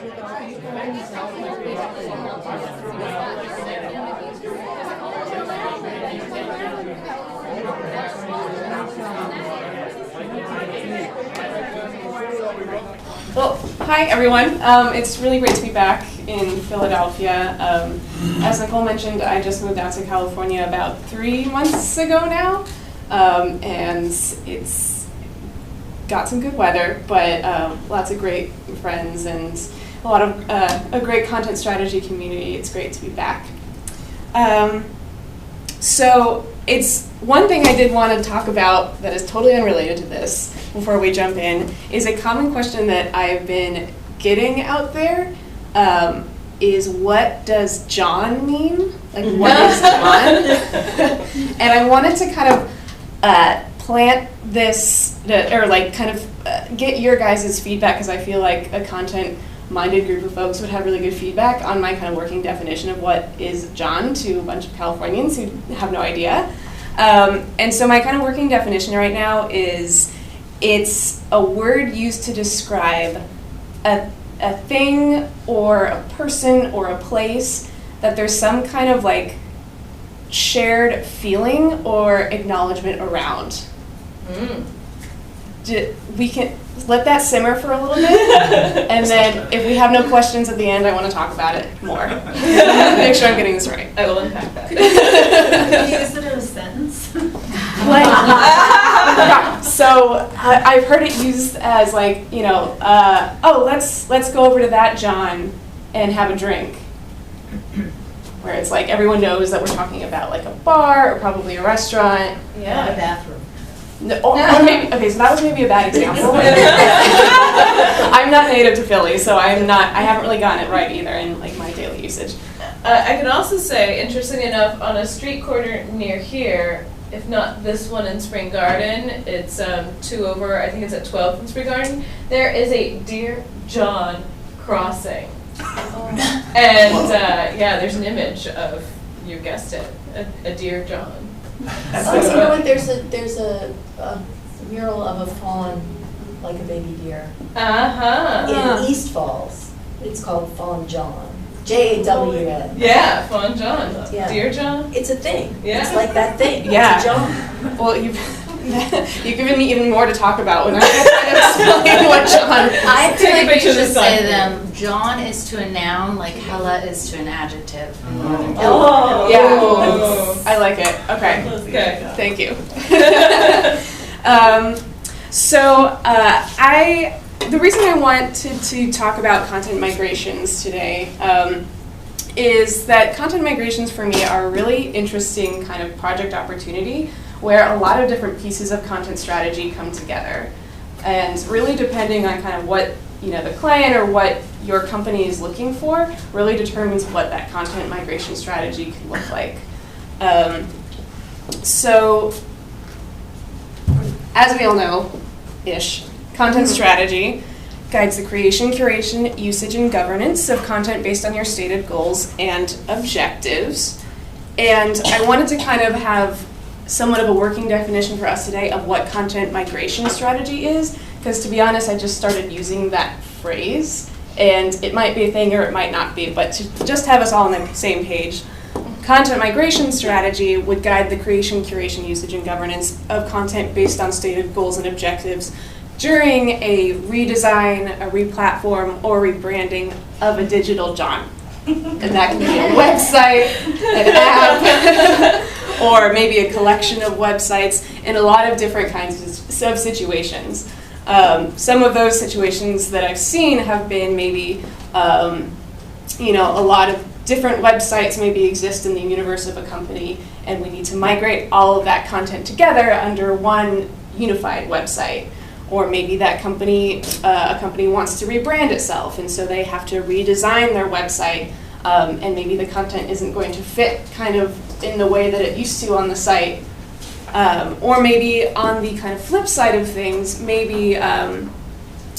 Well, hi everyone. It's really great to be back in Philadelphia. As Nicole mentioned, I just moved out to California about 3 months ago now, and it's got some good weather, but lots of great friends and a lot of a great content strategy community. It's great to be back. So it's one thing I did want to talk about that is totally unrelated to this before we jump in is a common question that I've been getting out there is what does John mean? Like what is John? And I wanted to kind of plant this or like kind of get your guys' feedback because I feel like a content-minded group of folks would have really good feedback on my kind of working definition of what is John to a bunch of Californians who have no idea. And so my kind of working definition right now is it's a word used to describe a thing or a person or a place that there's some kind of like shared feeling or acknowledgement around. We can let that simmer for a little bit, and then if we have no questions at the end, I want to talk about it more. Make sure I'm getting this right. I will unpack that. Can you use it in a sentence? So I've heard it used as like, you know, oh, let's go over to that John and have a drink. Where it's like everyone knows that we're talking about like a bar or probably a restaurant. Yeah, a bathroom. No, or maybe, okay, so that was maybe a bad example. I'm not native to Philly, so I haven't really gotten it right either in like my daily usage. I can also say, interesting enough, on a street corner near here, if not this one in Spring Garden, it's 2 over, I think it's at 12th in Spring Garden, there is a Dear John crossing. Oh. And yeah, there's an image of, you guessed it, a Dear John. Oh, so you know what? There's a mural of a fawn, like a baby deer, in East Falls. It's called Fawn John. Jawn. Yeah, Fawn John. Yeah. Dear John. It's a thing. Yeah. It's like that thing. Yeah. It's a John. Well, you've given me even more to talk about when I explain what John is. I feel like we should say to them. John is to a noun like Hella is to an adjective. Oh. Yeah. I like it. Okay. Okay. Thank you. So the reason I wanted to talk about content migrations today is that content migrations for me are a really interesting kind of project opportunity where a lot of different pieces of content strategy come together. And really depending on kind of what the client or what your company is looking for really determines what that content migration strategy can look like. So, as we all know, content strategy guides the creation, curation, usage, and governance of content based on your stated goals and objectives. And I wanted to kind of have somewhat of a working definition for us today of what content migration strategy is, because to be honest, I just started using that phrase, and it might be a thing or it might not be, but to just have us all on the same page, content migration strategy would guide the creation, curation, usage, and governance of content based on stated goals and objectives during a redesign, a replatform, or rebranding of a digital John. And that can be a website, an app, or maybe a collection of websites in a lot of different kinds of situations. Some of those situations that I've seen have been maybe, a lot of different websites maybe exist in the universe of a company, and we need to migrate all of that content together under one unified website. Or maybe that company, a company wants to rebrand itself, and so they have to redesign their website, and maybe the content isn't going to fit kind of in the way that it used to on the site. Or maybe on the kind of flip side of things, maybe a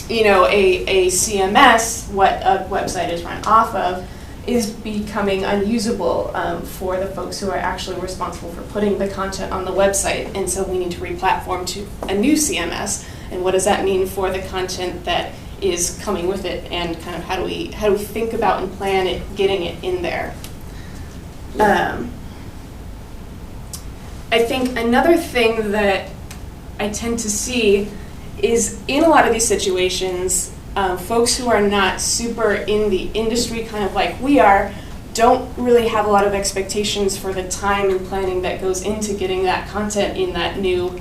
CMS, what a website is run off of, is becoming unusable for the folks who are actually responsible for putting the content on the website, and so we need to replatform to a new CMS. And what does that mean for the content that is coming with it, and kind of how do we think about and plan it, getting it in there. I think another thing that I tend to see is in a lot of these situations, folks who are not super in the industry, kind of like we are, don't really have a lot of expectations for the time and planning that goes into getting that content in that new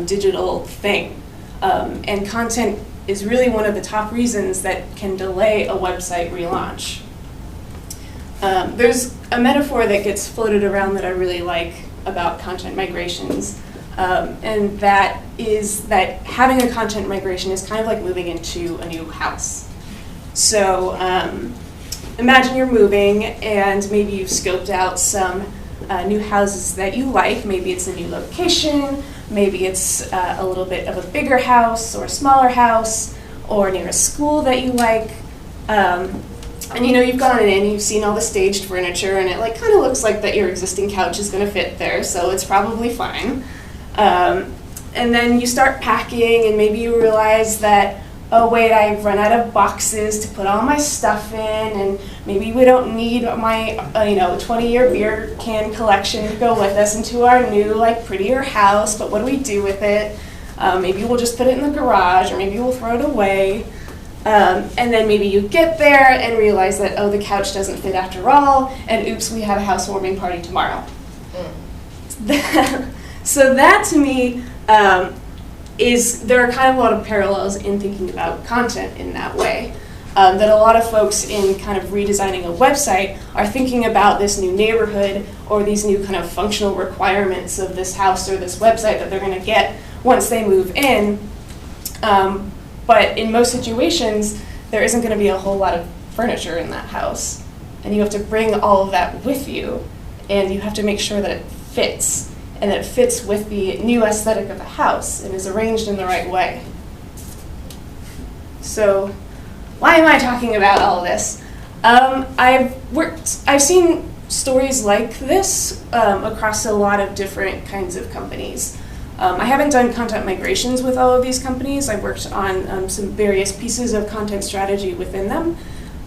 digital thing. And content is really one of the top reasons that can delay a website relaunch. There's a metaphor that gets floated around that I really like about content migrations, and that is that having a content migration is kind of like moving into a new house. So imagine you're moving and maybe you've scoped out some new houses that you like. Maybe it's a new location, maybe it's a little bit of a bigger house or a smaller house, or near a school that you like. And you've gone in, you've seen all the staged furniture, and it kind of looks like that your existing couch is going to fit there, so it's probably fine. And then you start packing, and maybe you realize that, oh wait, I've run out of boxes to put all my stuff in, and maybe we don't need my 20-year beer can collection to go with us into our new prettier house. But what do we do with it? Maybe we'll just put it in the garage, or maybe we'll throw it away. And then maybe you get there and realize that, oh, the couch doesn't fit after all, and oops, we have a housewarming party tomorrow. So that to me there are kind of a lot of parallels in thinking about content in that way. That a lot of folks in kind of redesigning a website are thinking about this new neighborhood or these new kind of functional requirements of this house or this website that they're going to get once they move in. But in most situations, there isn't going to be a whole lot of furniture in that house. And you have to bring all of that with you, and you have to make sure that it fits, and that it fits with the new aesthetic of the house and is arranged in the right way. So why am I talking about all this? I've seen stories like this across a lot of different kinds of companies. I haven't done content migrations with all of these companies. I've worked on some various pieces of content strategy within them.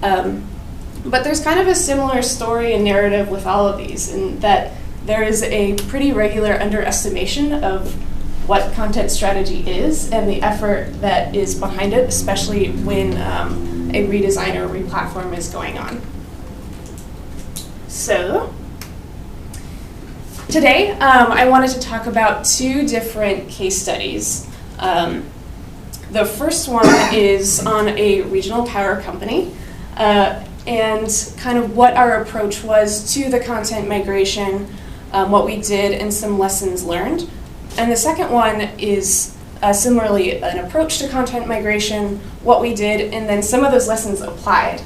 But there's kind of a similar story and narrative with all of these, in that there is a pretty regular underestimation of what content strategy is and the effort that is behind it, especially when a redesign or replatform is going on. So today, I wanted to talk about two different case studies. The first one is on a regional power company, and kind of what our approach was to the content migration, what we did, and some lessons learned. And the second one is similarly an approach to content migration, what we did, and then some of those lessons applied.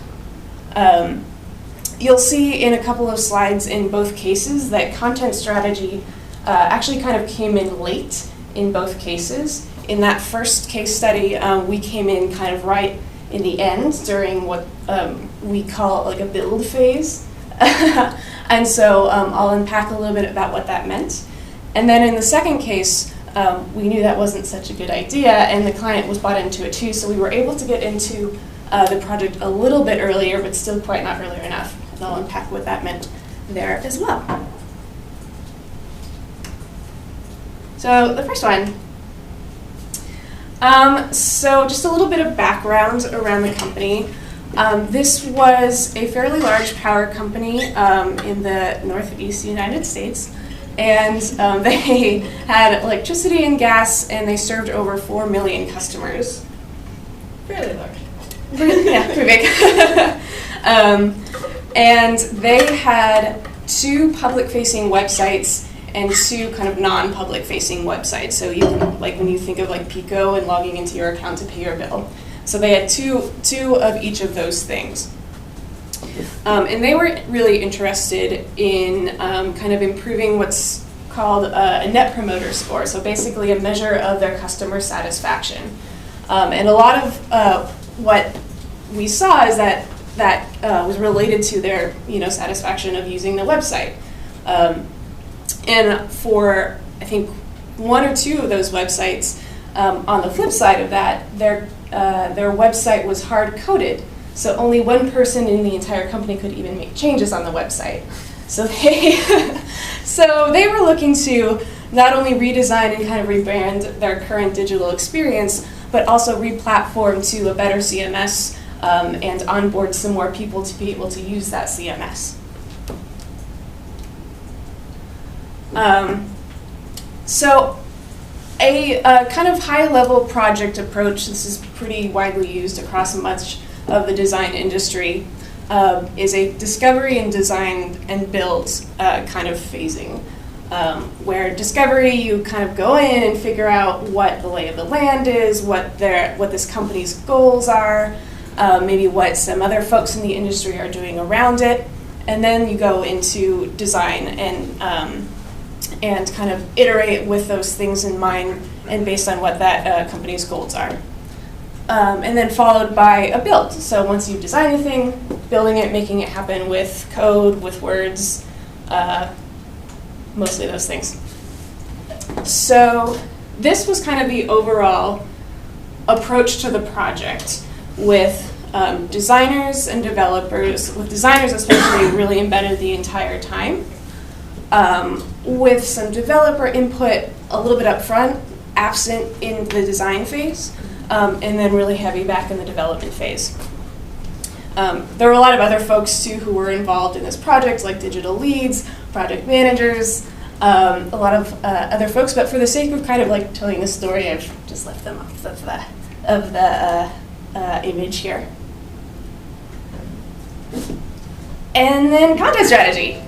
You'll see in a couple of slides in both cases that content strategy actually kind of came in late in both cases. In that first case study, we came in kind of right in the end during what we call a build phase. And so I'll unpack a little bit about what that meant. And then in the second case, we knew that wasn't such a good idea, and the client was bought into it too, so we were able to get into the project a little bit earlier, but still quite not earlier enough. And I'll unpack what that meant there as well. So the first one. So just a little bit of background around the company. This was a fairly large power company in the Northeast United States, and they had electricity and gas, and they served over 4 million customers. Fairly large. Yeah, pretty big. And they had 2 public-facing websites and 2 kind of non-public facing websites. So you can, when you think of Pico and logging into your account to pay your bill. So they had two of each of those things. And they were really interested in kind of improving what's called a Net Promoter Score. So basically a measure of their customer satisfaction. And a lot of what we saw is that was related to their satisfaction of using the website. And for, I think, 1 or 2 of those websites, On the flip side of that, their website was hard-coded, so only one person in the entire company could even make changes on the website. So they were looking to not only redesign and kind of rebrand their current digital experience, but also re-platform to a better CMS and onboard some more people to be able to use that CMS. So a kind of high-level project approach, this is pretty widely used across much of the design industry, is a discovery and design and build kind of phasing. Where discovery, you kind of go in and figure out what the lay of the land is, what this company's goals are, maybe what some other folks in the industry are doing around it, and then you go into design and kind of iterate with those things in mind and based on what that company's goals are. And then followed by a build. So once you've designed a thing, building it, making it happen with code, with words, mostly those things. So this was kind of the overall approach to the project with designers and developers, with designers especially really embedded the entire time, with some developer input a little bit up front, absent in the design phase, and then really heavy back in the development phase. There were a lot of other folks too who were involved in this project, like digital leads, project managers, a lot of other folks, but for the sake of kind of like telling the story, I've just left them off of the image here. And then content strategy.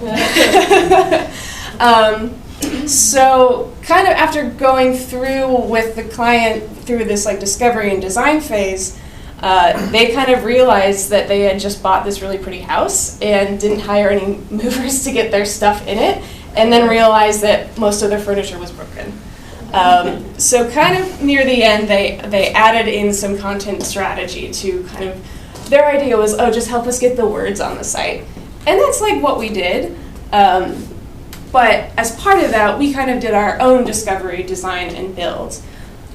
So kind of after going through with the client through this like discovery and design phase, they kind of realized that they had just bought this really pretty house and didn't hire any movers to get their stuff in it, and then realized that most of their furniture was broken. So kind of near the end, they added in some content strategy to kind of, their idea was, oh, just help us get the words on the site. And that's like what we did. But as part of that, we kind of did our own discovery, design, and build.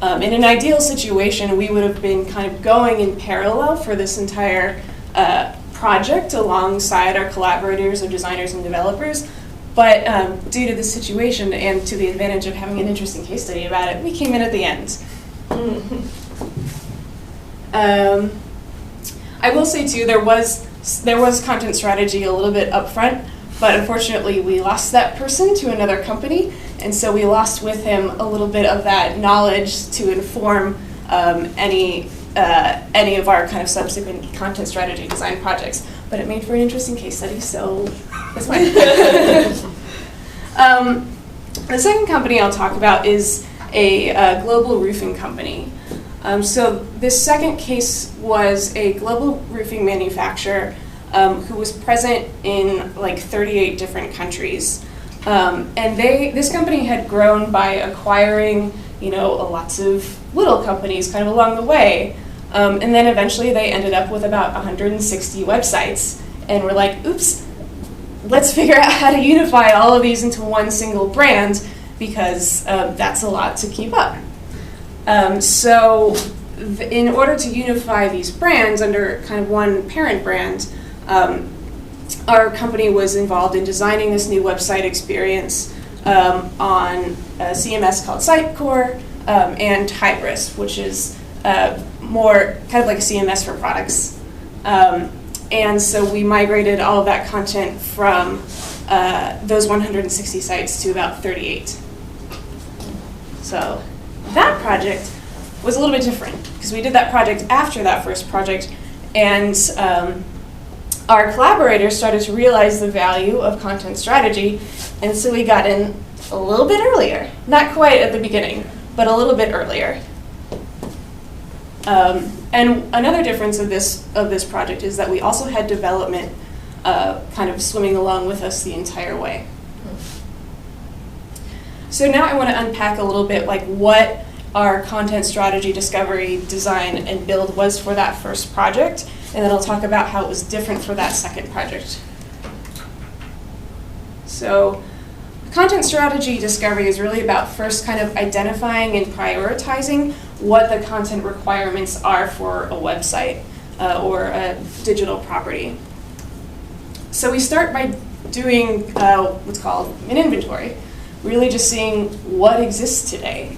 In an ideal situation, we would have been kind of going in parallel for this entire project alongside our collaborators or designers and developers. But due to the situation and to the advantage of having an interesting case study about it, we came in at the end. I will say too, there was content strategy a little bit up front, but unfortunately we lost that person to another company, and so we lost with him a little bit of that knowledge to inform any of our kind of subsequent content strategy design projects. But it made for an interesting case study, so that's fine. The second company I'll talk about is a global roofing company. So this second case was a global roofing manufacturer who was present in like 38 different countries. And this company had grown by acquiring, lots of little companies kind of along the way. And then eventually they ended up with about 160 websites. And we're like, oops, let's figure out how to unify all of these into one single brand, because that's a lot to keep up. So in order to unify these brands under kind of one parent brand, our company was involved in designing this new website experience on a CMS called Sitecore and Hybris, which is more kind of like a CMS for products. And so we migrated all of that content from those 160 sites to about 38. So that project was a little bit different because we did that project after that first project, and our collaborators started to realize the value of content strategy, and so we got in a little bit earlier. Not quite at the beginning, but a little bit earlier. And another difference of this project is that we also had development kind of swimming along with us the entire way. So now I want to unpack a little bit like what our content strategy, discovery, design, and build was for that first project, and then I'll talk about how it was different for that second project. So content strategy discovery is really about first kind of identifying and prioritizing what the content requirements are for a website or a digital property. So we start by doing what's called an inventory, really just seeing what exists today.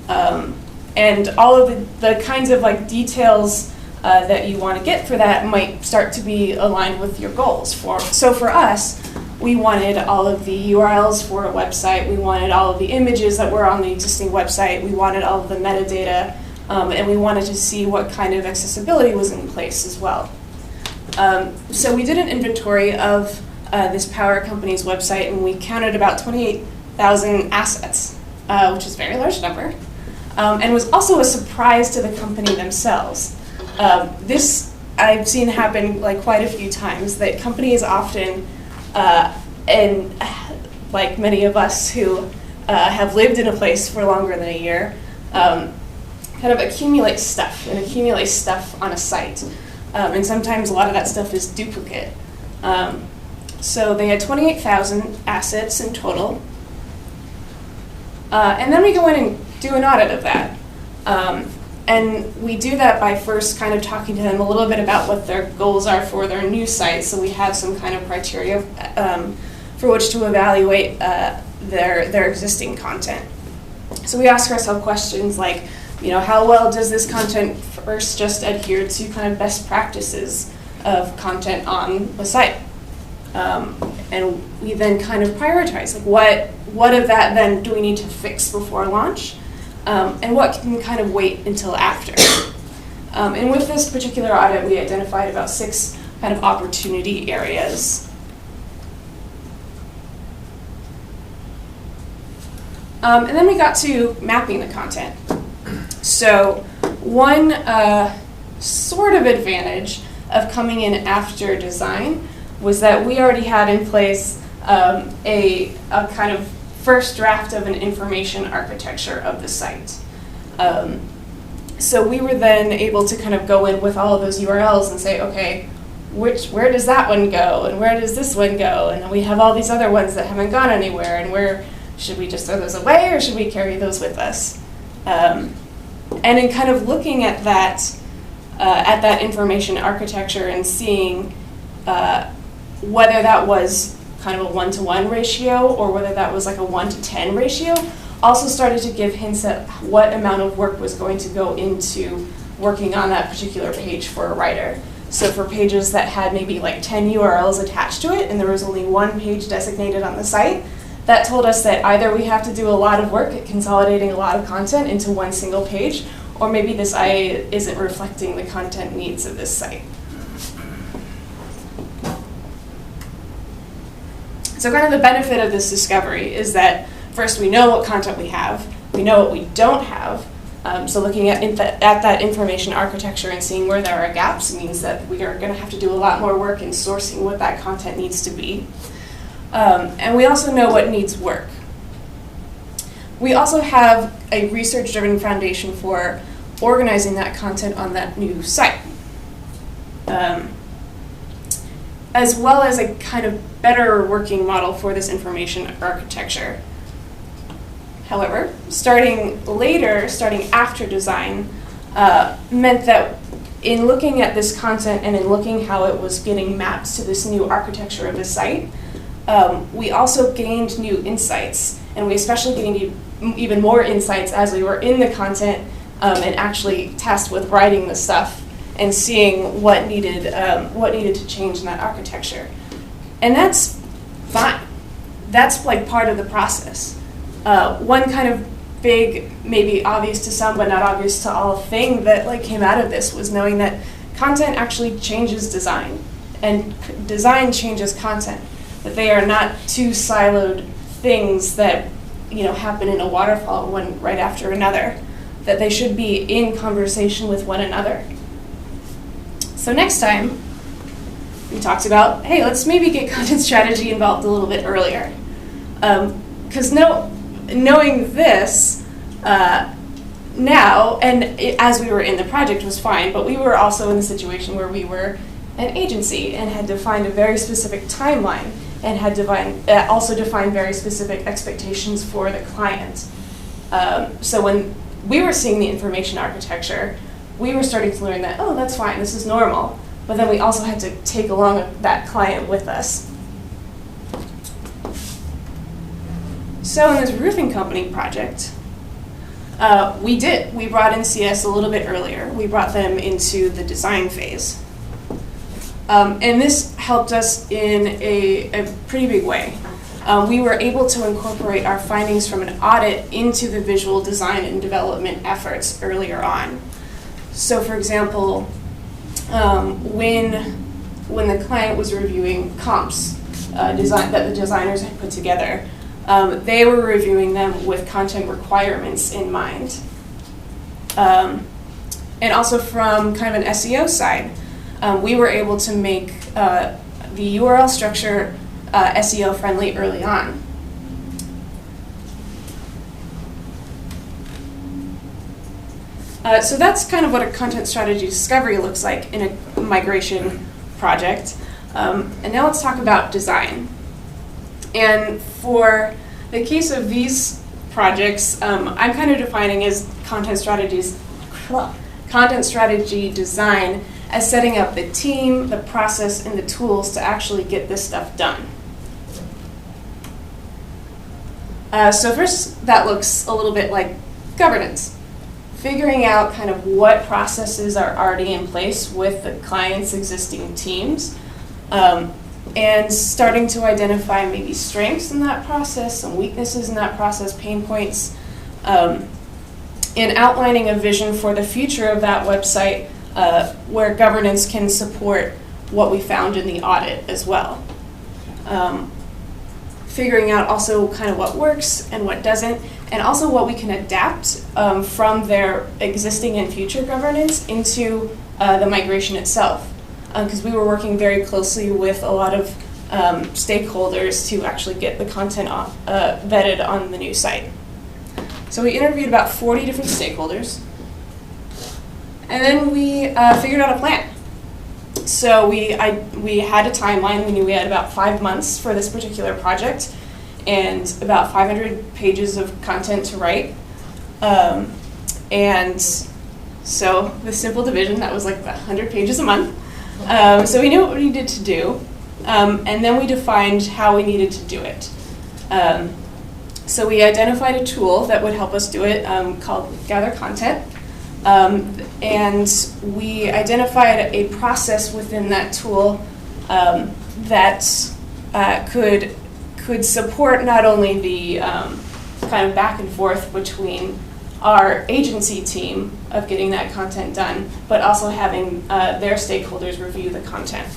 And all of the kinds of like details that you want to get for that might start to be aligned with your goals. So for us, we wanted all of the URLs for a website, we wanted all of the images that were on the existing website, we wanted all of the metadata, and we wanted to see what kind of accessibility was in place as well. So we did an inventory of this power company's website, and we counted about 28,000 assets, which is a very large number, and was also a surprise to the company themselves. This I've seen happen like quite a few times, that companies often, and like many of us who have lived in a place for longer than a year, kind of accumulate stuff on a site. And sometimes a lot of that stuff is duplicate. So they had 28,000 assets in total. And then we go in and do an audit of that. And we do that by first kind of talking to them a little bit about what their goals are for their new site, so we have some kind of criteria for which to evaluate their existing content. So we ask ourselves questions like, how well does this content first just adhere to kind of best practices of content on the site? And we then kind of prioritize, like what of that then do we need to fix before launch? And what can kind of wait until after. And with this particular audit, we identified about 6 kind of opportunity areas. And then we got to mapping the content. So one sort of advantage of coming in after design was that we already had in place a kind of first draft of an information architecture of the site. So we were then able to kind of go in with all of those URLs and say, okay, where does that one go, and where does this one go, and then we have all these other ones that haven't gone anywhere, and where should we just throw those away, or should we carry those with us? And in kind of looking at that information architecture and seeing whether that was kind of a 1-to-1 ratio or whether that was like a 1-to-10 ratio, also started to give hints at what amount of work was going to go into working on that particular page for a writer. So for pages that had maybe like 10 URLs attached to it and there was only one page designated on the site, that told us that either we have to do a lot of work at consolidating a lot of content into one single page, or maybe this IA isn't reflecting the content needs of this site. So kind of the benefit of this discovery is that first we know what content we have, we know what we don't have. So looking at that information architecture and seeing where there are gaps means that we are going to have to do a lot more work in sourcing what that content needs to be. And we also know what needs work. We also have a research-driven foundation for organizing that content on that new site, as well as a kind of better working model for this information architecture. However, starting after design, meant that in looking at this content and in looking how it was getting mapped to this new architecture of the site, we also gained new insights, and we especially gained even more insights as we were in the content and actually tasked with writing the stuff and seeing what needed to change in that architecture. And that's fine. That's like part of the process. One kind of big, maybe obvious to some but not obvious to all thing that like came out of this was knowing that content actually changes design, and design changes content. That they are not two siloed things that happen in a waterfall one right after another. That they should be in conversation with one another. So next time, we talked about, hey, let's maybe get content strategy involved a little bit earlier. Because knowing this now, and as we were in the project was fine, but we were also in the situation where we were an agency and had to find a very specific timeline and had also defined very specific expectations for the client. So when we were seeing the information architecture, we were starting to learn that, oh, that's fine, this is normal. But then we also had to take along that client with us. So in this roofing company project, we brought in CS a little bit earlier. We brought them into the design phase. And this helped us in a pretty big way. We were able to incorporate our findings from an audit into the visual design and development efforts earlier on. So for example, when the client was reviewing comps that the designers had put together, they were reviewing them with content requirements in mind. And also from kind of an SEO side, we were able to make the URL structure SEO friendly early on. So that's kind of what a content strategy discovery looks like in a migration project. And now let's talk about design. And for the case of these projects, I'm kind of defining as content strategy design as setting up the team, the process, and the tools to actually get this stuff done. So first, that looks a little bit like governance. Figuring out kind of what processes are already in place with the client's existing teams, and starting to identify maybe strengths in that process, some weaknesses in that process, pain points, and outlining a vision for the future of that website where governance can support what we found in the audit as well. Figuring out also kind of what works and what doesn't, and also what we can adapt from their existing and future governance into the migration itself. Because we were working very closely with a lot of stakeholders to actually get the content vetted on the new site. So we interviewed about 40 different stakeholders, and then we figured out a plan. So we had a timeline. We knew we had about 5 months for this particular project and about 500 pages of content to write. And so the simple division, that was like about 100 pages a month. So we knew what we needed to do, and then we defined how we needed to do it. So we identified a tool that would help us do it called Gather Content, and we identified a process within that tool that could support not only the kind of back and forth between our agency team of getting that content done, but also having their stakeholders review the content.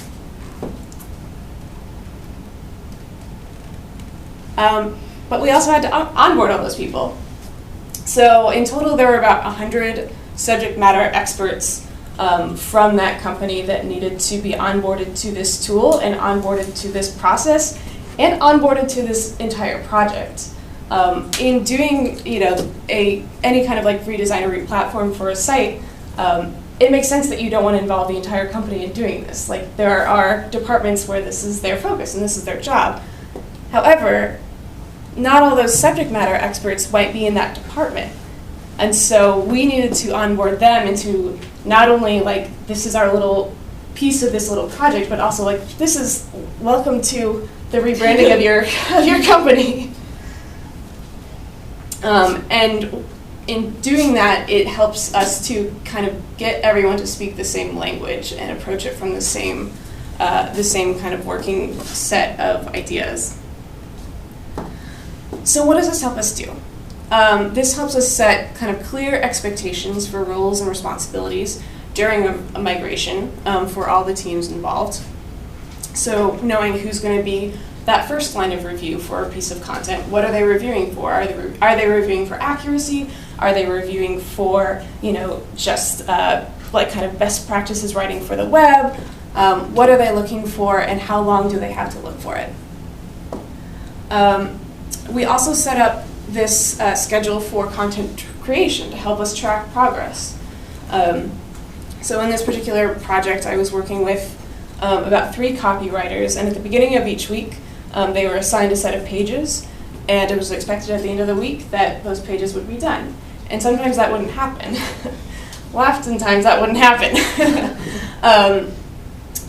But we also had to onboard all those people. So in total, there were about 100 subject matter experts from that company that needed to be onboarded to this tool and onboarded to this process and onboarded to this entire project. In doing, any kind of like redesign or replatform for a site, it makes sense that you don't want to involve the entire company in doing this. Like, there are departments where this is their focus and this is their job. However, not all those subject matter experts might be in that department. And so we needed to onboard them into not only like, this is our little piece of this little project, but also like, this is welcome to the rebranding of your company. And in doing that, it helps us to kind of get everyone to speak the same language and approach it from the same kind of working set of ideas. So what does this help us do? This helps us set kind of clear expectations for roles and responsibilities during a migration for all the teams involved. So knowing who's going to be that first line of review for a piece of content. What are they reviewing for? Are they reviewing for accuracy? Are they reviewing for, just like kind of best practices writing for the web? What are they looking for, and how long do they have to look for it? We also set up this schedule for content creation to help us track progress. So in this particular project, I was working with about 3 copywriters, and at the beginning of each week, They were assigned a set of pages, and it was expected at the end of the week that those pages would be done. And sometimes that wouldn't happen. Oftentimes that wouldn't happen.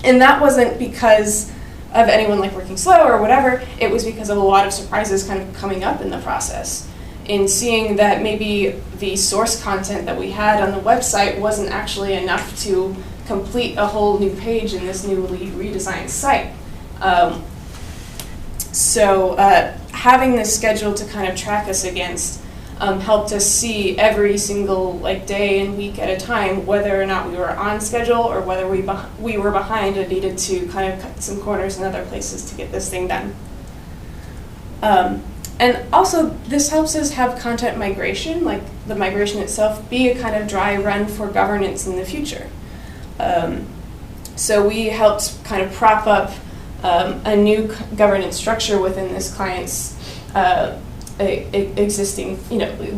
And that wasn't because of anyone like working slow or whatever. It was because of a lot of surprises kind of coming up in the process. In seeing that maybe the source content that we had on the website wasn't actually enough to complete a whole new page in this newly redesigned site. So having this schedule to kind of track us against helped us see every single day and week at a time whether or not we were on schedule or whether we were behind and needed to kind of cut some corners in other places to get this thing done. And also, this helps us have content migration, like the migration itself, be a kind of dry run for governance in the future. So we helped kind of prop up a new governance structure within this client's existing,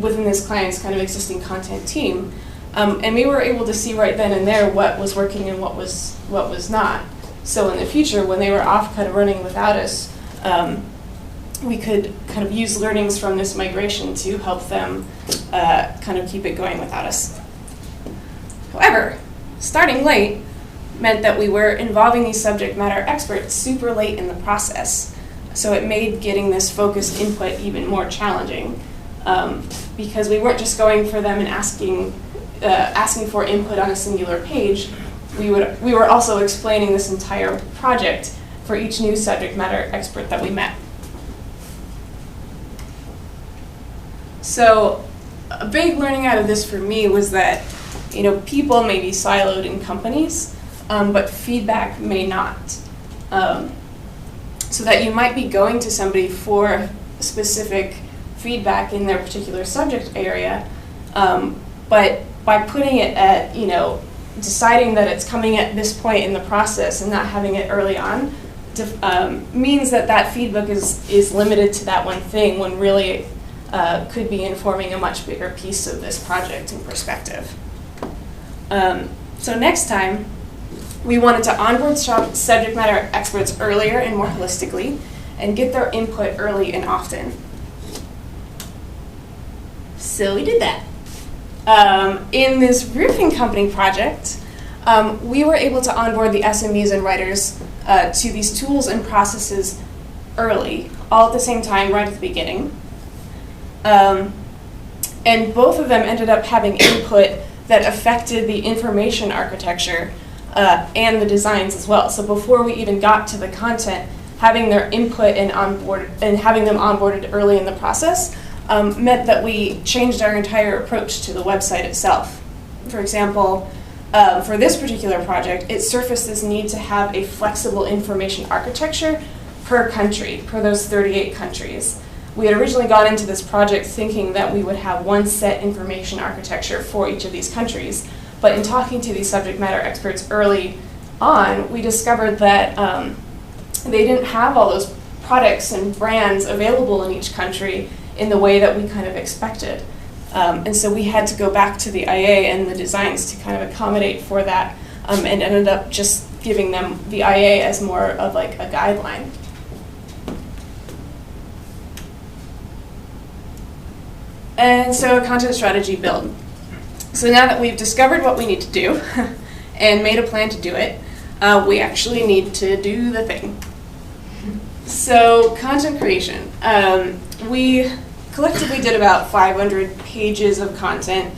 within this client's kind of existing content team. And we were able to see right then and there what was working and what was not. So in the future, when they were off kind of running without us, we could kind of use learnings from this migration to help them kind of keep it going without us. However, starting late meant that we were involving these subject matter experts super late in the process. So it made getting this focused input even more challenging because we weren't just going for them and asking for input on a singular page. We were also explaining this entire project for each new subject matter expert that we met. So a big learning out of this for me was that, people may be siloed in companies, but feedback may not. So that you might be going to somebody for specific feedback in their particular subject area, but by putting it at, deciding that it's coming at this point in the process and not having it early on, means that feedback is limited to that one thing when really could be informing a much bigger piece of this project and perspective. So next time, we wanted to onboard subject matter experts earlier and more holistically and get their input early and often. So we did that. In this roofing company project, we were able to onboard the SMEs and writers to these tools and processes early, all at the same time, right at the beginning. And both of them ended up having input that affected the information architecture and the designs as well. So before we even got to the content, having their input and having them onboarded early in the process meant that we changed our entire approach to the website itself. For example, for this particular project, it surfaced this need to have a flexible information architecture per country, per those 38 countries. We had originally gone into this project thinking that we would have one set information architecture for each of these countries, but in talking to these subject matter experts early on, we discovered that they didn't have all those products and brands available in each country in the way that we kind of expected. And so we had to go back to the IA and the designs to kind of accommodate for that, and ended up just giving them the IA as more of like a guideline. And so a content strategy build. So now that we've discovered what we need to do and made a plan to do it, we actually need to do the thing. So content creation. We collectively did about 500 pages of content.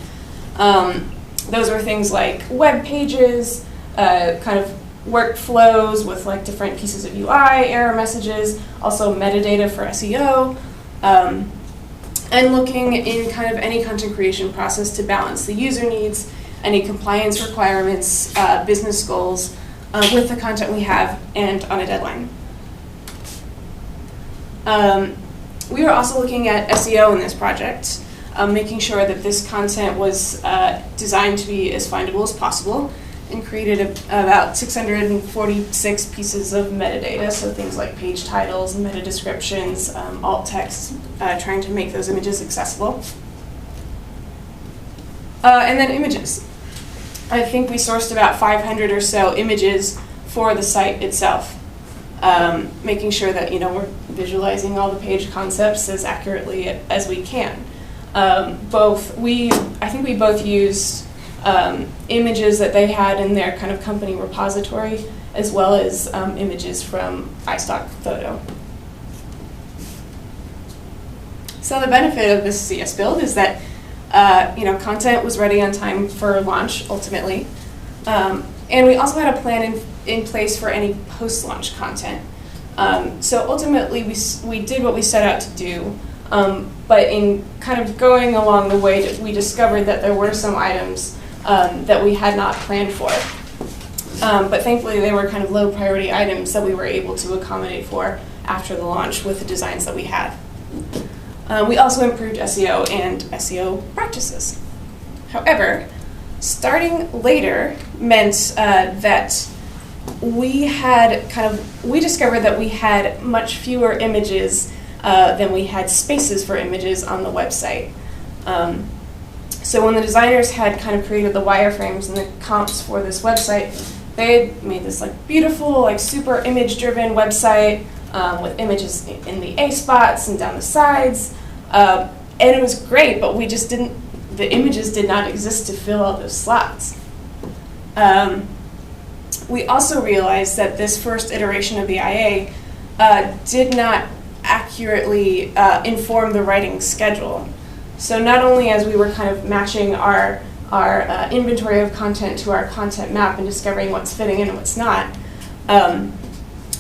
Those were things like web pages, kind of workflows with like different pieces of UI, error messages, also metadata for SEO, and looking in kind of any content creation process to balance the user needs, any compliance requirements, business goals with the content we have and on a deadline. We were also looking at SEO in this project, making sure that this content was designed to be as findable as possible, and created about 646 pieces of metadata, so things like page titles, meta descriptions, alt text, trying to make those images accessible. And then images. I think we sourced about 500 or so images for the site itself. making sure that we're visualizing all the page concepts as accurately as we can. I think we both used images that they had in their kind of company repository, as well as images from iStock Photo. So the benefit of this CS build is that content was ready on time for launch ultimately, and we also had a plan in place for any post-launch content. So ultimately we did what we set out to do, but in kind of going along the way, we discovered that there were some items that we had not planned for. But thankfully they were kind of low priority items that we were able to accommodate for after the launch with the designs that we had. We also improved SEO and SEO practices. However, starting later meant that we discovered that we had much fewer images than we had spaces for images on the website. So when the designers had kind of created the wireframes and the comps for this website, they had made this beautiful, super image-driven website with images in the A spots and down the sides. And it was great, but the images did not exist to fill all those slots. We also realized that this first iteration of the IA did not accurately inform the writing schedule. So not only as we were kind of matching our inventory of content to our content map and discovering what's fitting and what's not,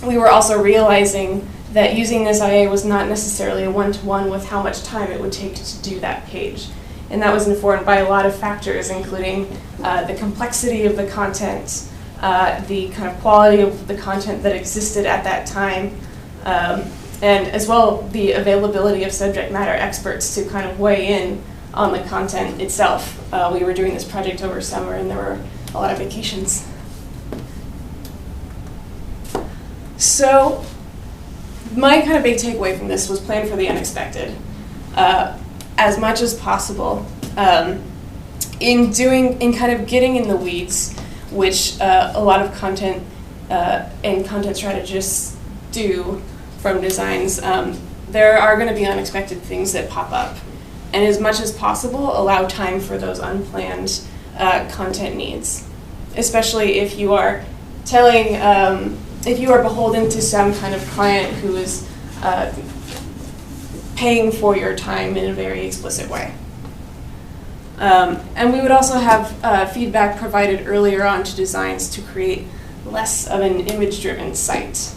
we were also realizing that using this IA was not necessarily a one-to-one with how much time it would take to do that page. And that was informed by a lot of factors, including the complexity of the content, the kind of quality of the content that existed at that time, and as well the availability of subject matter experts to kind of weigh in on the content itself. We were doing this project over summer and there were a lot of vacations. So my kind of big takeaway from this was plan for the unexpected. As much as possible, in kind of getting in the weeds, which a lot of content and content strategists do from designs, there are going to be unexpected things that pop up. And as much as possible, allow time for those unplanned content needs, especially if you are if you are beholden to some kind of client who is paying for your time in a very explicit way. And we would also have feedback provided earlier on to designs to create less of an image-driven site.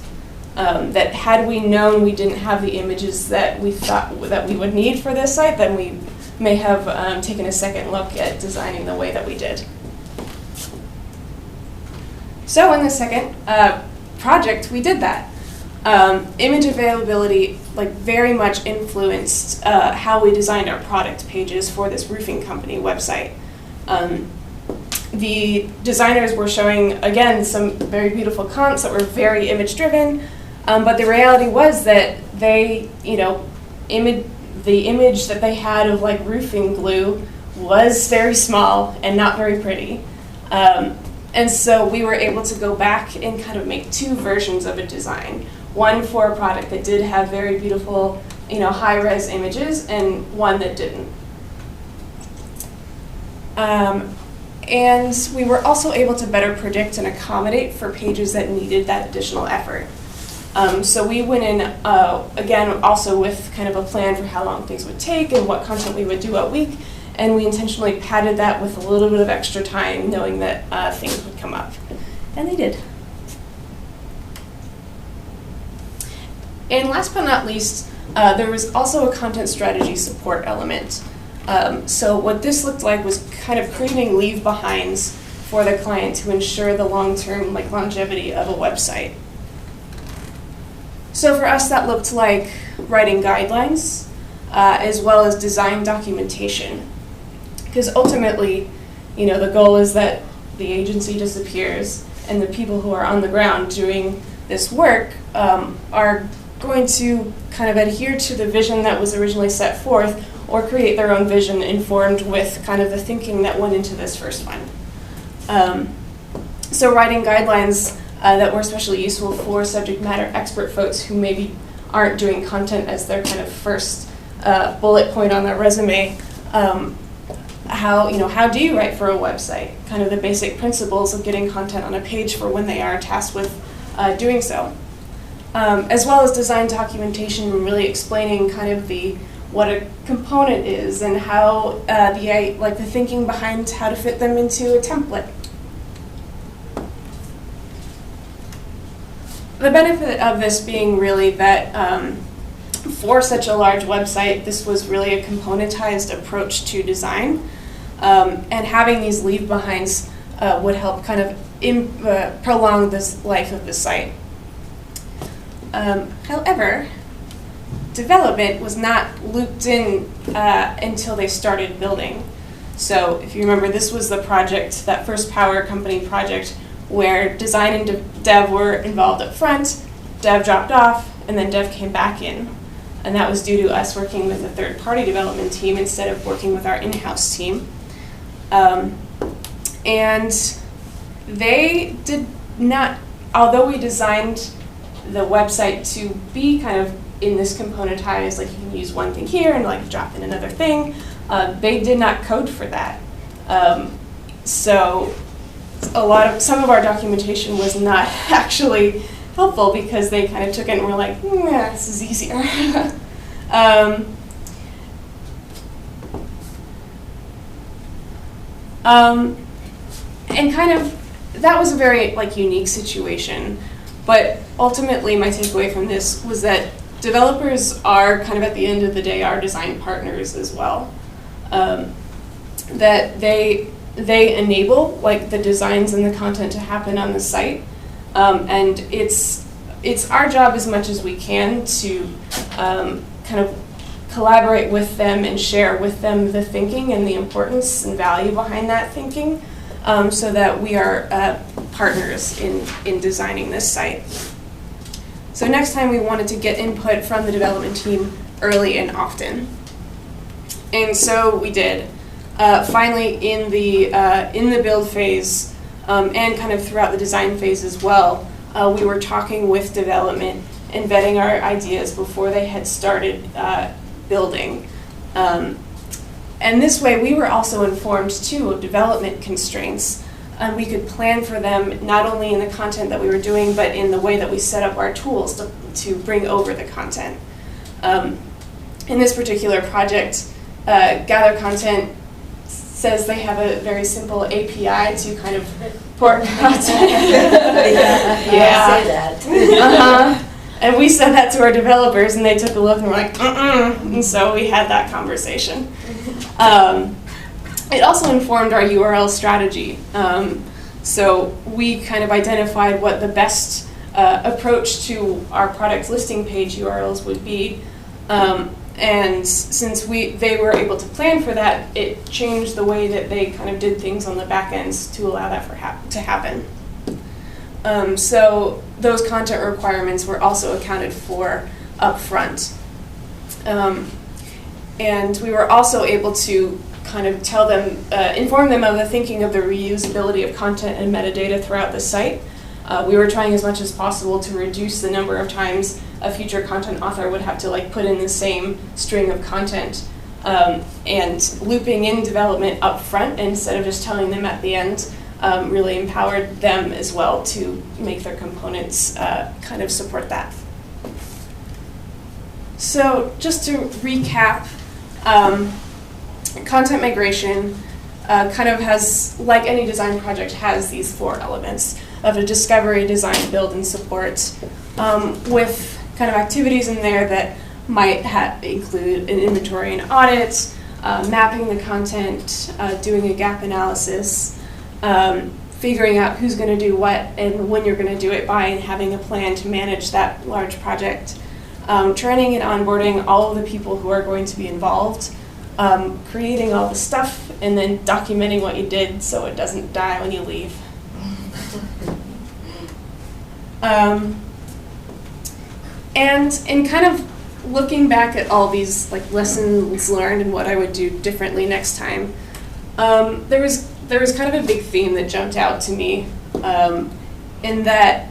That had we known we didn't have the images that we thought that we would need for this site, then we may have taken a second look at designing the way that we did. So in the second project, we did that. Image availability very much influenced how we designed our product pages for this roofing company website. The designers were showing, again, some very beautiful comps that were very image-driven, but the reality was that they, the image that they had of roofing glue was very small and not very pretty. And so we were able to go back and kind of make two versions of a design. One for a product that did have very beautiful, high-res images, and one that didn't. And we were also able to better predict and accommodate for pages that needed that additional effort. So we went in, again, also with kind of a plan for how long things would take and what content we would do a week, and we intentionally padded that with a little bit of extra time, knowing that things would come up. And they did. And last but not least, there was also a content strategy support element. So what this looked like was kind of creating leave behinds for the client to ensure the long-term longevity of a website. So for us, that looked like writing guidelines, as well as design documentation. Because ultimately, the goal is that the agency disappears and the people who are on the ground doing this work are going to kind of adhere to the vision that was originally set forth or create their own vision informed with kind of the thinking that went into this first one. So writing guidelines that were especially useful for subject matter expert folks who maybe aren't doing content as their kind of first bullet point on their resume. How do you write for a website? Kind of the basic principles of getting content on a page for when they are tasked with doing so. As well as design documentation and really explaining kind of what a component is and how the thinking behind how to fit them into a template. The benefit of this being really that for such a large website, this was really a componentized approach to design, and having these leave behinds would help kind of prolong this life of the site. However, development was not looped in until they started building. So if you remember, this was the project, that first power company project, where design and dev were involved up front, dev dropped off, and then dev came back in. And that was due to us working with a third-party development team instead of working with our in-house team. And they did not, although we designed the website to be kind of in this componentized, like you can use one thing here and like drop in another thing, they did not code for that. So some of our documentation was not actually helpful because they kind of took it and were like, yeah, this is easier. And kind of, that was a very unique situation. But ultimately, my takeaway from this was that developers are kind of at the end of the day our design partners as well. That they enable the designs and the content to happen on the site, and it's our job as much as we can to kind of collaborate with them and share with them the thinking and the importance and value behind that thinking, so that we are partners in designing this site. So next time we wanted to get input from the development team early and often. And so we did. Finally, in the build phase and kind of throughout the design phase as well, we were talking with development and vetting our ideas before they had started building. And this way, we were also informed too of development constraints. We could plan for them not only in the content that we were doing, but in the way that we set up our tools to bring over the content. In this particular project, Gather Content says they have a very simple API to kind of port content. Say that. Uh-huh. And we said that to our developers, and they took a look and were like, and so we had that conversation. It also informed our URL strategy. So we kind of identified what the best approach to our product listing page URLs would be. And since they were able to plan for that, it changed the way that they kind of did things on the back ends to allow that to happen. So those content requirements were also accounted for up front. And we were also able to kind of tell them, inform them of the thinking of the reusability of content and metadata throughout the site. We were trying as much as possible to reduce the number of times a future content author would have to put in the same string of content, and looping in development up front instead of just telling them at the end really empowered them as well to make their components kind of support that. So just to recap, content migration kind of has, like any design project, has these 4 elements of a discovery, design, build, and support, with kind of activities in there that might include an inventory and audit, mapping the content, doing a gap analysis, figuring out who's going to do what and when you're going to do it by, and having a plan to manage that large project, training and onboarding all of the people who are going to be involved, creating all the stuff, and then documenting what you did so it doesn't die when you leave. And in kind of looking back at all these lessons learned and what I would do differently next time, there was kind of a big theme that jumped out to me, in that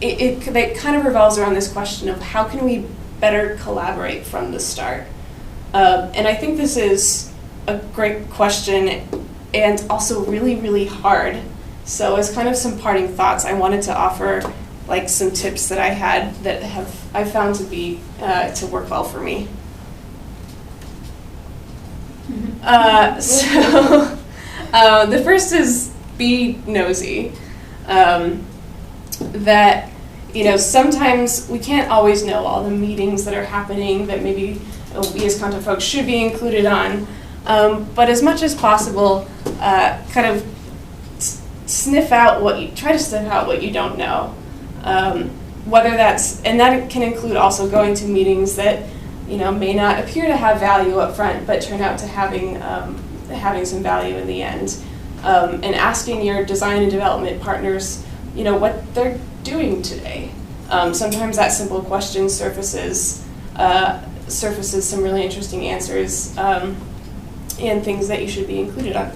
it kind of revolves around this question of how can we better collaborate from the start. And I think this is a great question and also really, really hard. So as kind of some parting thoughts, I wanted to offer like some tips that I had that I found to be to work well for me. The first is be nosy. That, sometimes we can't always know all the meetings that are happening that maybe we as content folks should be included on. But as much as possible, kind of try to sniff out what you don't know. Whether that's, and that can include also going to meetings that, may not appear to have value up front, but turn out to having some value in the end. And asking your design and development partners, what they're doing today. Sometimes that simple question surfaces some really interesting answers and things that you should be included on.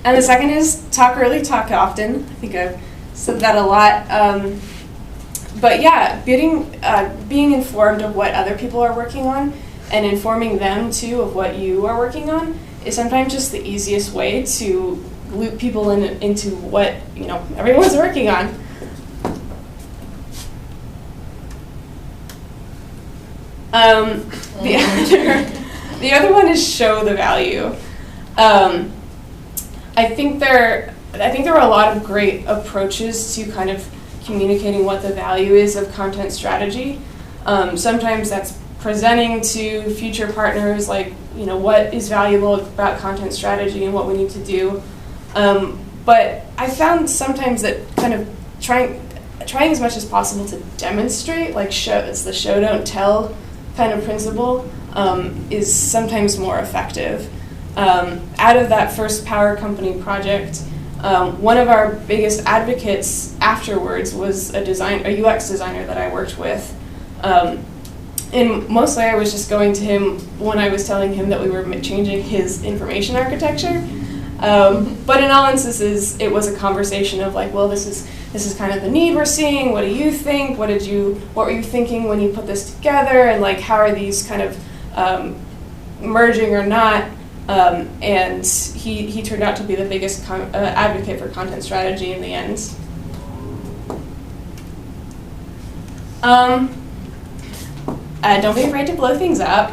And the second is talk early, talk often. I think I've said that a lot. But yeah, being informed of what other people are working on and informing them too of what you are working on is sometimes just the easiest way to loop people into what everyone's working on. The other one is show the value. I think there are a lot of great approaches to kind of communicating what the value is of content strategy. Sometimes that's presenting to future partners, like, what is valuable about content strategy and what we need to do. But I found sometimes that kind of trying as much as possible to demonstrate, like it's the show don't tell kind of principle, is sometimes more effective. Out of that first power company project, one of our biggest advocates afterwards was a UX designer that I worked with. And mostly I was just going to him when I was telling him that we were changing his information architecture. But in all instances, it was a conversation of like, well, this is kind of the need we're seeing. What do you think? What were you thinking when you put this together? And like, how are these kind of merging or not? And he turned out to be the biggest advocate for content strategy in the end. Don't be afraid to blow things up.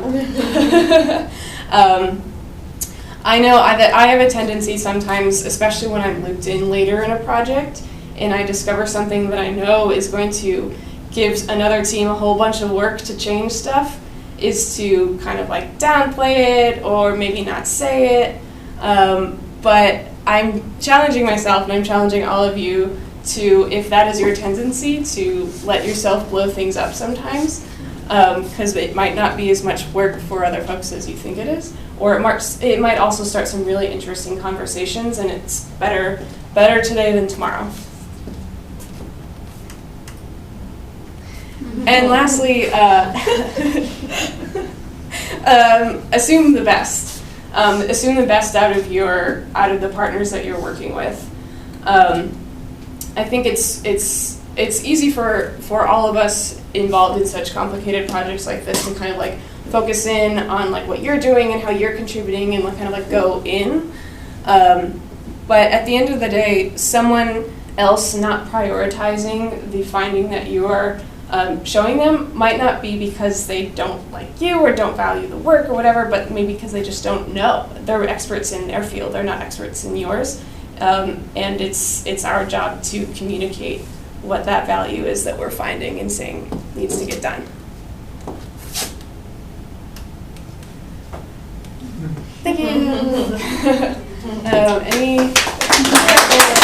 I know that I have a tendency sometimes, especially when I'm looped in later in a project, and I discover something that I know is going to give another team a whole bunch of work to change stuff, is to kind of like downplay it or maybe not say it. But I'm challenging myself and I'm challenging all of you to, if that is your tendency, to let yourself blow things up sometimes. Because it might not be as much work for other folks as you think it is, or it might also start some really interesting conversations, and it's better today than tomorrow. And lastly, assume the best. Assume the best out of the partners that you're working with. I think it's easy for all of us involved in such complicated projects like this to kind of like focus in on like what you're doing and how you're contributing and like kind of like go in. But at the end of the day, someone else not prioritizing the finding that you are showing them might not be because they don't like you or don't value the work or whatever, but maybe because they just don't know. They're experts in their field, they're not experts in yours. And it's our job to communicate what that value is that we're finding and saying needs to get done. Thank you. Any questions?